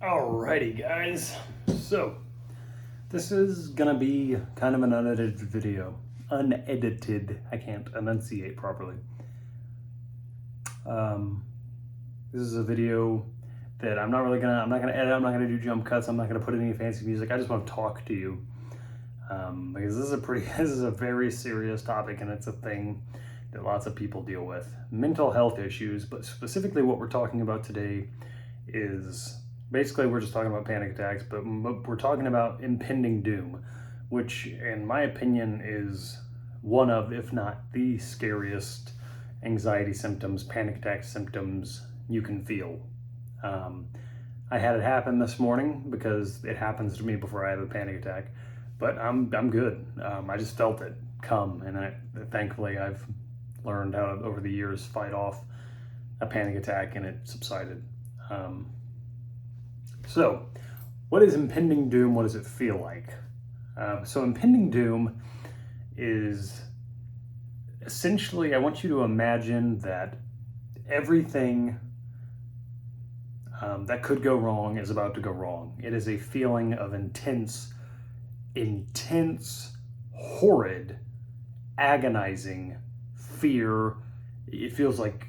Alrighty, guys. So, this is gonna be kind of an unedited video. Unedited. I can't enunciate properly. This is a video that I'm not gonna edit, I'm not gonna do jump cuts, I'm not gonna put any fancy music. I just want to talk to you. Because this is a very serious topic, and it's a thing that lots of people deal with. Mental health issues, but specifically what we're talking about today is basically we're just talking about panic attacks, but we're talking about impending doom, which in my opinion is one of, if not the scariest anxiety symptoms, panic attack symptoms you can feel. I had it happen this morning because it happens to me before I have a panic attack, but I'm good. I just felt it come, and thankfully I've learned how to, over the years, fight off a panic attack, and it subsided. So, what is impending doom? What does it feel like? So impending doom is essentially, I want you to imagine that everything that could go wrong is about to go wrong. It is a feeling of intense, horrid, agonizing fear. It feels like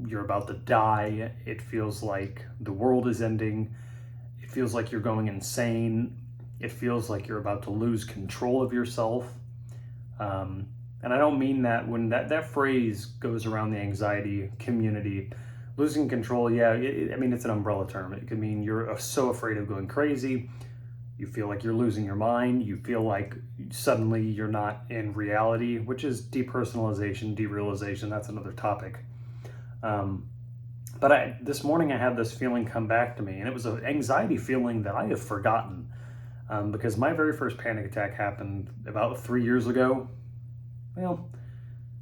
you're about to die. It feels like the world is ending. It feels like you're going insane. It feels like you're about to lose control of yourself. And I don't mean that when that phrase goes around the anxiety community. Losing control, yeah, I mean, it's an umbrella term. It could mean you're so afraid of going crazy. You feel like you're losing your mind. You feel like suddenly you're not in reality, which is depersonalization, derealization. That's another topic. But this morning I had this feeling come back to me, and it was an anxiety feeling that I have forgotten, because my very first panic attack happened about 3 years ago. Well,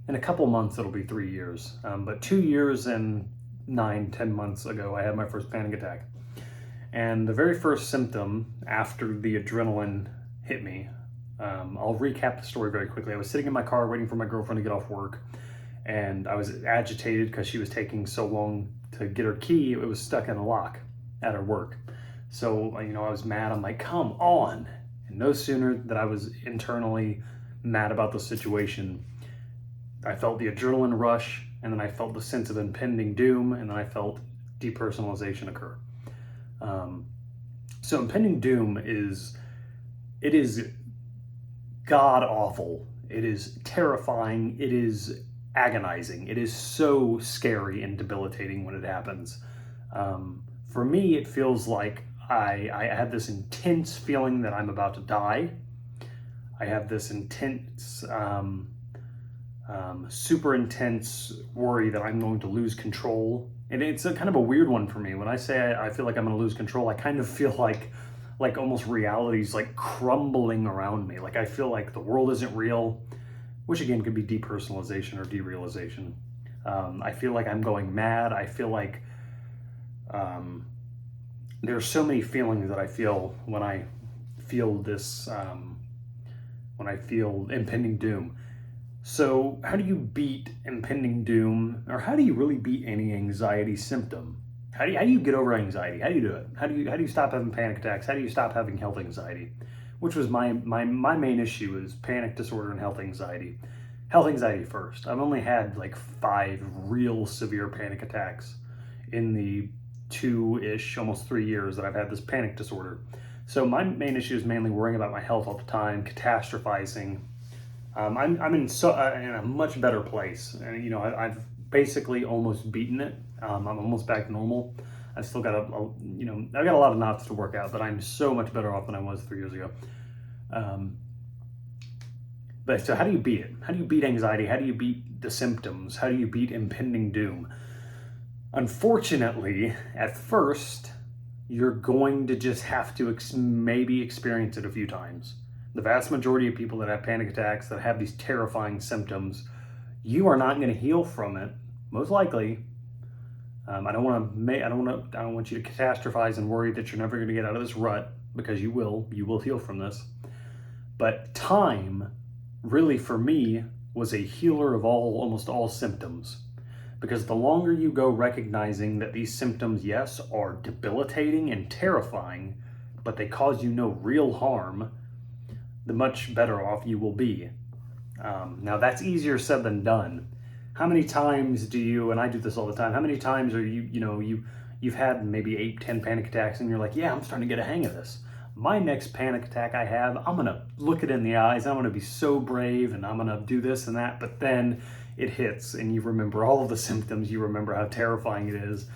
in a couple months it'll be 3 years, but 2 years and 9-10 months ago I had my first panic attack. And the very first symptom after the adrenaline hit me, I'll recap the story very quickly. I was sitting in my car waiting for my girlfriend to get off work, and I was agitated because she was taking so long to get her key. It was stuck in a lock at her work. So, I was mad. I'm like, come on. And no sooner that I was internally mad about the situation, I felt the adrenaline rush, and then I felt the sense of impending doom, and then I felt depersonalization occur. So impending doom is god awful. It is terrifying. It is agonizing. It is so scary and debilitating when it happens. For me, it feels like I have this intense feeling that I'm about to die. I have this intense, super intense worry that I'm going to lose control. And it's a kind of a weird one for me. When I say I feel like I'm going to lose control, I kind of feel like almost reality's like crumbling around me. Like I feel like the world isn't real, which again could be depersonalization or derealization. I feel like I'm going mad. I feel like there's so many feelings that I feel when I feel this, when I feel impending doom. So how do you beat impending doom, or how do you really beat any anxiety symptom? How do you get over anxiety? How do you do it? How do you stop having panic attacks? How do you stop having health anxiety? Which was my main issue, is panic disorder and health anxiety. Health anxiety first. I've only had like 5 real severe panic attacks in the 2-ish, almost 3 years that I've had this panic disorder. So my main issue is mainly worrying about my health all the time, catastrophizing. I'm in a much better place, and I've basically almost beaten it. I'm almost back to normal. I've still got I've got a lot of knots to work out, but I'm so much better off than I was 3 years ago. But so how do you beat it? How do you beat anxiety? How do you beat the symptoms? How do you beat impending doom? Unfortunately, at first, you're going to just have to maybe experience it a few times. The vast majority of people that have panic attacks, that have these terrifying symptoms, you are not going to heal from it, most likely. I don't want you to catastrophize and worry that you're never going to get out of this rut, because you will heal from this. But time, really for me, was a healer of almost all symptoms. Because the longer you go recognizing that these symptoms, yes, are debilitating and terrifying, but they cause you no real harm, the much better off you will be. Now that's easier said than done. How many times do you, and I do this all the time, how many times are you've had maybe 8-10 panic attacks and you're like, yeah, I'm starting to get a hang of this. My next panic attack I have, I'm gonna look it in the eyes, I'm gonna be so brave and I'm gonna do this and that, but then it hits and you remember all of the symptoms, you remember how terrifying it is,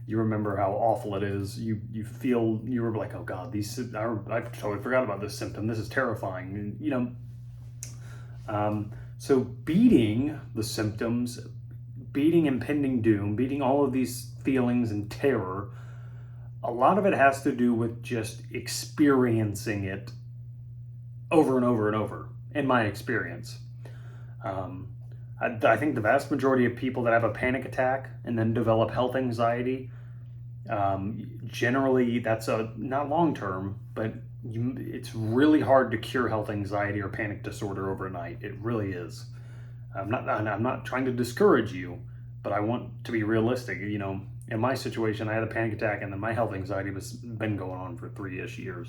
you remember how awful it is, you feel, you were like, oh God, I totally forgot about this symptom, this is terrifying, so beating the symptoms, beating impending doom, beating all of these feelings and terror, a lot of it has to do with just experiencing it over and over and over, in my experience. I think the vast majority of people that have a panic attack and then develop health anxiety, generally that's not long-term, but it's really hard to cure health anxiety or panic disorder overnight. It really is. I'm not trying to discourage you, but I want to be realistic. In my situation, I had a panic attack and then my health anxiety has been going on for 3-ish years.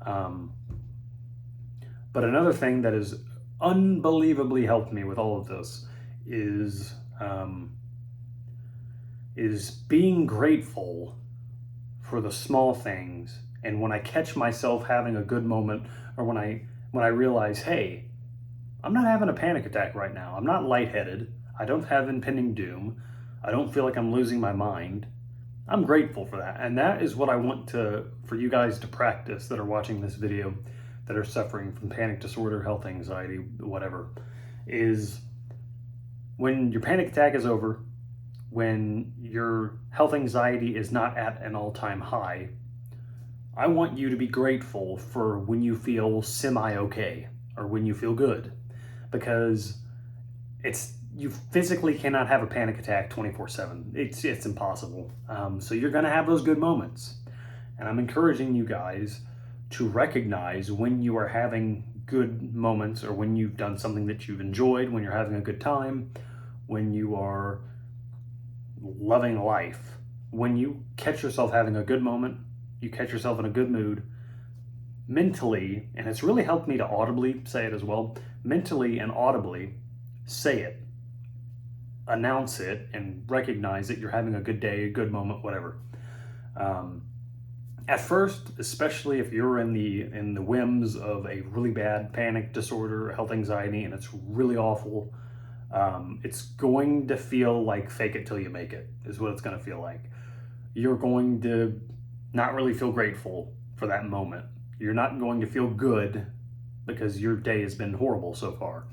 But another thing that has unbelievably helped me with all of this is being grateful for the small things. And when I catch myself having a good moment, or when I realize, hey, I'm not having a panic attack right now. I'm not lightheaded. I don't have impending doom. I don't feel like I'm losing my mind. I'm grateful for that. And that is what I want for you guys to practice that are watching this video, that are suffering from panic disorder, health anxiety, whatever, is when your panic attack is over, when your health anxiety is not at an all-time high, I want you to be grateful for when you feel semi-okay or when you feel good, because you physically cannot have a panic attack 24/7. It's impossible. So you're going to have those good moments. And I'm encouraging you guys to recognize when you are having good moments, or when you've done something that you've enjoyed, when you're having a good time, when you are loving life. When you catch yourself having a good moment, you catch yourself in a good mood, mentally, and it's really helped me to audibly say it as well, mentally and audibly say it. Announce it and recognize that you're having a good day, a good moment, whatever. At first, especially if you're in the whims of a really bad panic disorder, health anxiety, and it's really awful, it's going to feel like fake it till you make it, is what it's going to feel like. You're going to not really feel grateful for that moment. You're not going to feel good because your day has been horrible so far.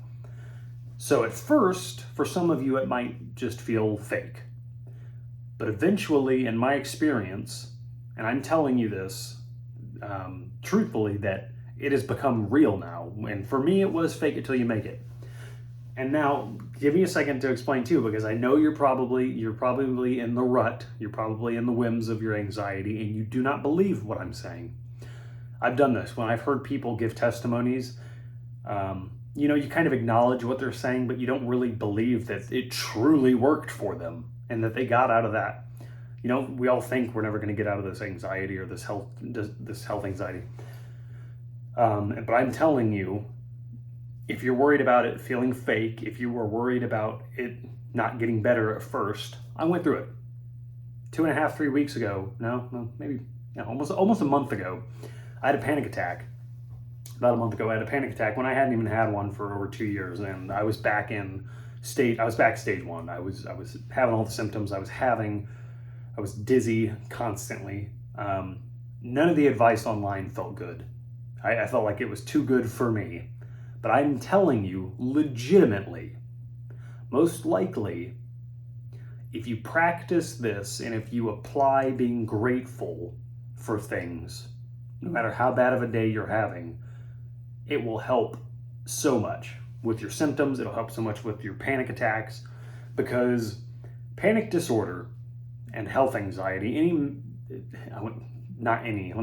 So at first, for some of you, it might just feel fake. But eventually, in my experience, and I'm telling you this truthfully, that it has become real now. And for me, it was fake it till you make it. And now, give me a second to explain too, because I know you're probably in the rut, you're probably in the whims of your anxiety, and you do not believe what I'm saying. I've done this. When I've heard people give testimonies, you kind of acknowledge what they're saying, but you don't really believe that it truly worked for them and that they got out of that. We all think we're never going to get out of this anxiety or this health anxiety. But I'm telling you, if you're worried about it feeling fake, if you were worried about it not getting better at first, I went through it. 2.5, 3 weeks ago, almost a month ago, I had a panic attack. About a month ago, I had a panic attack when I hadn't even had one for over 2 years, and I was back stage 1. I was having all the symptoms. I was dizzy constantly. None of the advice online felt good. I felt like it was too good for me. But I'm telling you, legitimately, most likely, if you practice this and if you apply being grateful for things, no matter how bad of a day you're having, it will help so much with your symptoms. It'll help so much with your panic attacks, because panic disorder and health anxiety, not any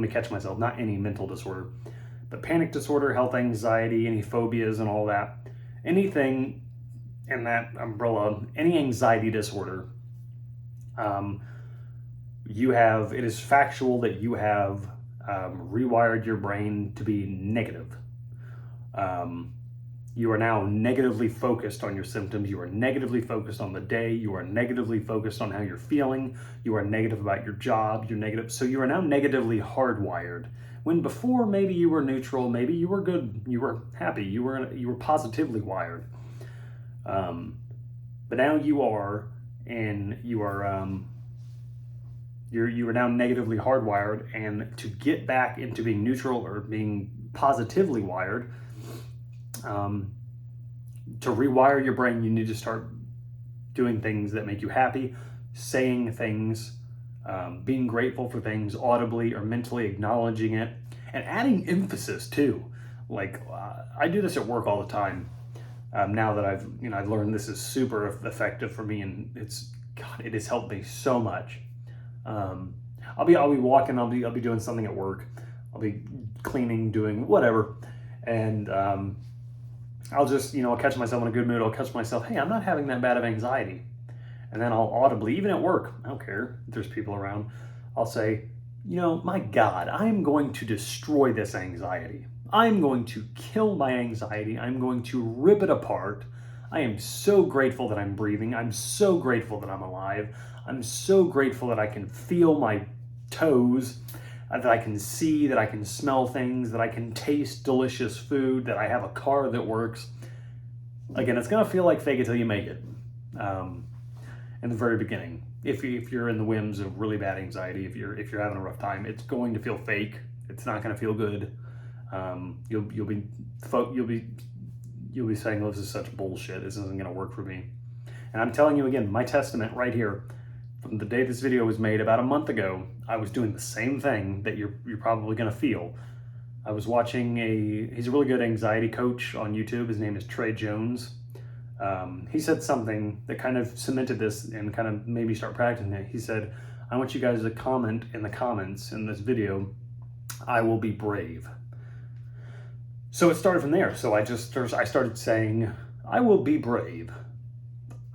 mental disorder, but panic disorder, health anxiety, any phobias and all that, anything in that umbrella, any anxiety disorder, it is factual that you have rewired your brain to be negative. You are now negatively focused on your symptoms. You are negatively focused on the day. You are negatively focused on how you're feeling. You are negative about your job. You're negative. So you are now negatively hardwired. When before maybe you were neutral, maybe you were good, you were happy, you were positively wired. But now you are, and you are you are now negatively hardwired. And to get back into being neutral or being positively wired, to rewire your brain, you need to start doing things that make you happy, saying things, being grateful for things audibly or mentally, acknowledging it, and adding emphasis too. Like I do this at work all the time. Now that I've learned this is super effective for me, and it has helped me so much. I'll be walking, I'll be doing something at work, I'll be cleaning, doing whatever, and I'll just, I'll catch myself in a good mood. I'll catch myself, hey, I'm not having that bad of anxiety. And then I'll audibly, even at work, I don't care if there's people around, I'll say, my God, I'm going to destroy this anxiety. I'm going to kill my anxiety. I'm going to rip it apart. I am so grateful that I'm breathing. I'm so grateful that I'm alive. I'm so grateful that I can feel my toes, that I can see, that I can smell things, that I can taste delicious food, that I have a car that works. Again, it's going to feel like fake it till you make it. In the very beginning, if you're in the whims of really bad anxiety, if you're having a rough time, it's going to feel fake. It's not going to feel good. You'll be saying, oh, this is such bullshit. This isn't going to work for me. And I'm telling you again, my testament right here. From the day this video was made about a month ago, I was doing the same thing that you're probably going to feel. I was watching he's a really good anxiety coach on YouTube. His name is Trey Jones. He said something that kind of cemented this and kind of made me start practicing it. He said, I want you guys to comment in the comments in this video, I will be brave. So it started from there. So I started saying, I will be brave.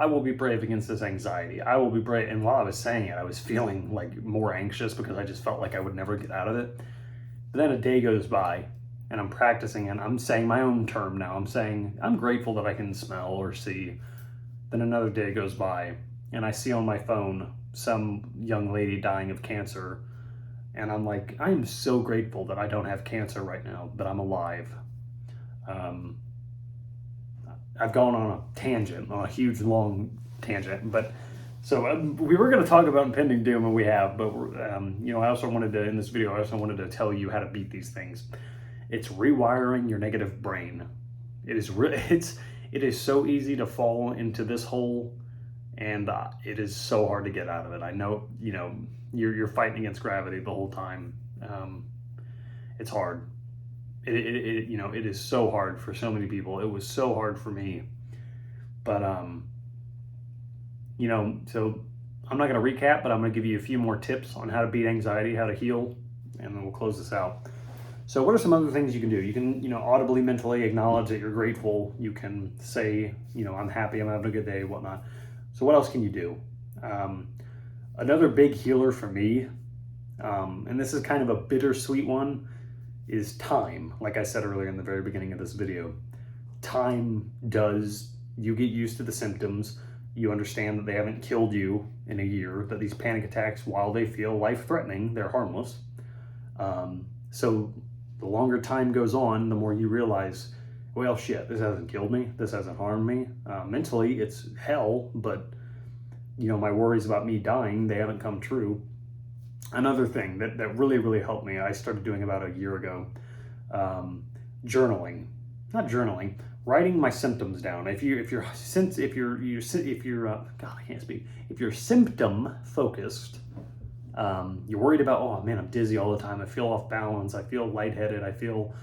I will be brave against this anxiety. I will be brave. And while I was saying it, I was feeling like more anxious because I just felt like I would never get out of it. But then a day goes by and I'm practicing and I'm saying my own term now. I'm saying, I'm grateful that I can smell or see. Then another day goes by and I see on my phone some young lady dying of cancer. And I'm like, I am so grateful that I don't have cancer right now, that I'm alive. I've gone on a tangent, on a huge, long tangent, but so we were going to talk about impending doom, and we have, but I also wanted to, in this video, I also wanted to tell you how to beat these things. It's rewiring your negative brain. It is so easy to fall into this hole, and it is so hard to get out of it. I know, you're fighting against gravity the whole time. It's hard. It is so hard for so many people. It was so hard for me. But, so I'm not going to recap, but I'm going to give you a few more tips on how to beat anxiety, how to heal, and then we'll close this out. So what are some other things you can do? You can, audibly, mentally acknowledge that you're grateful. You can say, I'm happy, I'm having a good day, whatnot. So what else can you do? Another big healer for me, and this is kind of a bittersweet one, is time. Like I said earlier in the very beginning of this video, you get used to the symptoms. You understand that they haven't killed you in a year, that these panic attacks, while they feel life-threatening, they're harmless. So the longer time goes on, the more you realize, well, shit, this hasn't killed me. This hasn't harmed me. Mentally, it's hell, but my worries about me dying, they haven't come true. Another thing that really, really helped me, I started doing about a year ago, journaling. Not journaling, writing my symptoms down. If you're symptom focused, you're worried about, oh man, I'm dizzy all the time. I feel off balance. I feel lightheaded. I feel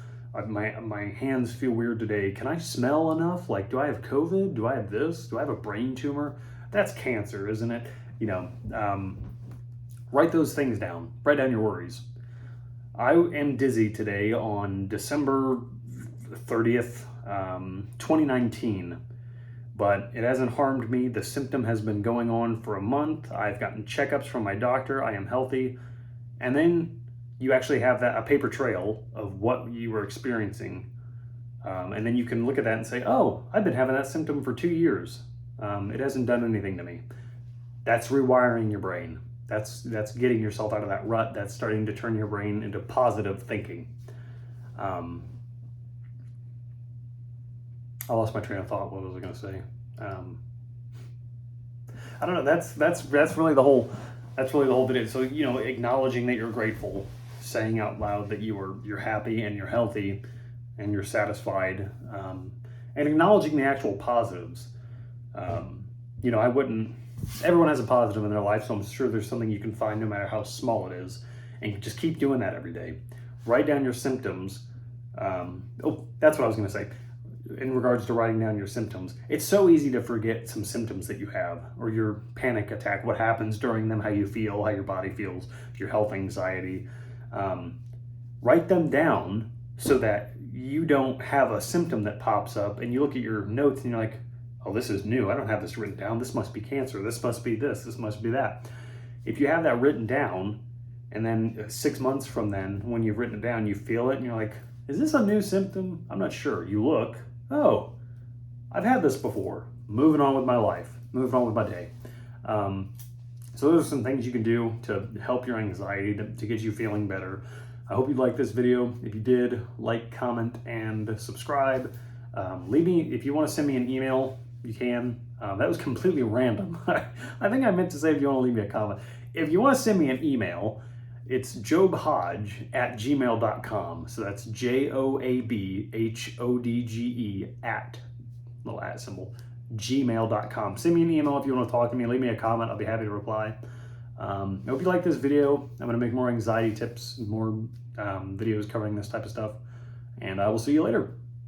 my hands feel weird today. Can I smell enough? Like, do I have COVID? Do I have this? Do I have a brain tumor? That's cancer, isn't it? Write those things down. Write down your worries. I am dizzy today on December 30th, 2019. but it hasn't harmed me. The symptom has been going on for a month. I've gotten checkups from my doctor. I am healthy. And then you actually have a paper trail of what you were experiencing. And then you can look at that and say, oh, I've been having that symptom for 2 years. It hasn't done anything to me. That's rewiring your brain. That's getting yourself out of that rut. That's starting to turn your brain into positive thinking. I lost my train of thought. What was I going to say? I don't know. That's really the whole video. So, you know, acknowledging that you're grateful, saying out loud that you're happy and you're healthy and you're satisfied, and acknowledging the actual positives. You know, everyone has a positive in their life, so I'm sure there's something you can find no matter how small it is, and just keep doing that every day. Write down your symptoms. That's what I was going to say. In regards to writing down your symptoms, it's so easy to forget some symptoms that you have, or your panic attack, what happens during them, how you feel, how your body feels, your health anxiety. Write them down so that you don't have a symptom that pops up and you look at your notes and you're like, oh, this is new. I don't have this written down. This must be cancer. This must be this must be that. If you have that written down, and then 6 months from then, when you've written it down, you feel it and you're like, is this a new symptom? I'm not sure. You look, oh, I've had this before. Moving on with my life, moving on with my day. So those are some things you can do to help your anxiety, to get you feeling better. I hope you liked this video. If you did, like, comment, and subscribe. If you want to send me an email, you can. That was completely random. I think I meant to say if you want to leave me a comment. If you want to send me an email, it's jobhodge@gmail.com. So that's JOABHODGE little at symbol, gmail.com. Send me an email if you want to talk to me. Leave me a comment. I'll be happy to reply. I hope you like this video. I'm going to make more anxiety tips, more videos covering this type of stuff. And I will see you later.